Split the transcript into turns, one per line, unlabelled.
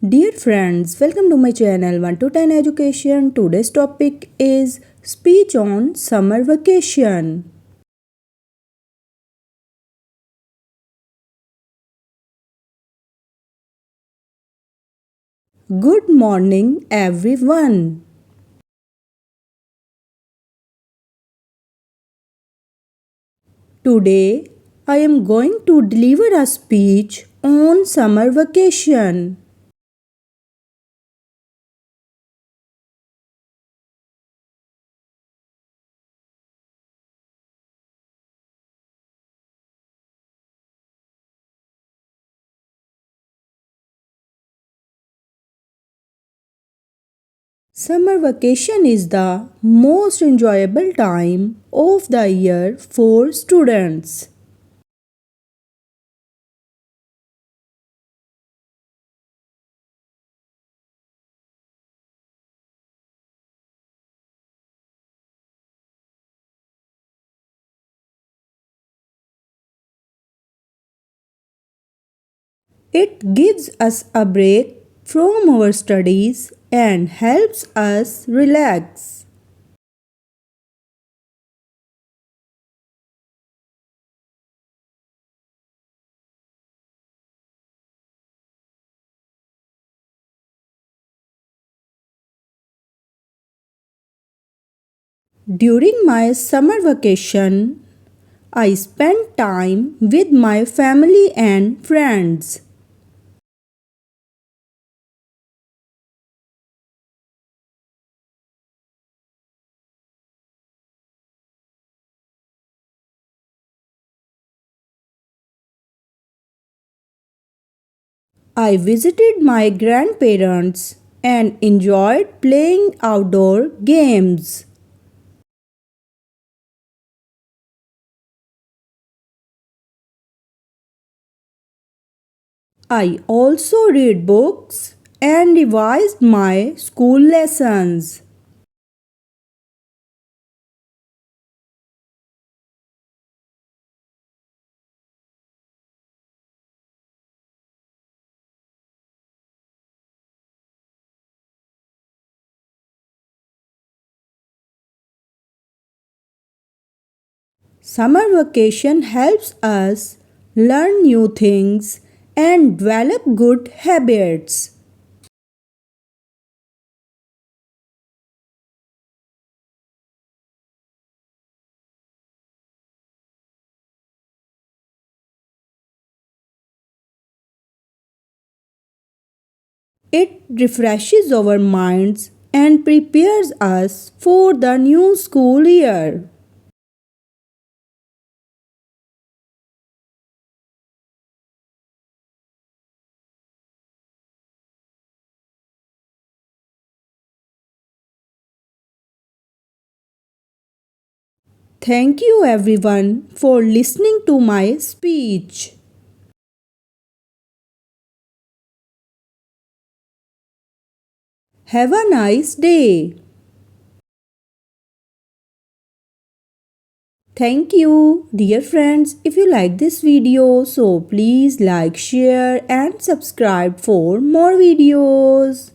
Dear friends, welcome to my channel 1 to 10 Education. Today's topic is speech on summer vacation. Good morning, everyone. Today, I am going to deliver a speech on summer vacation. Summer vacation is the most enjoyable time of the year for students. It gives us a break from our studies and helps us relax. During my summer vacation, I spent time with my family and friends. I visited my grandparents and enjoyed playing outdoor games. I also read books and revised my school lessons. Summer vacation helps us learn new things and develop good habits. It refreshes our minds and prepares us for the new school year. Thank you everyone for listening to my speech. Have a nice day. Thank you, dear friends. If you like this video, so please like, share and subscribe for more videos.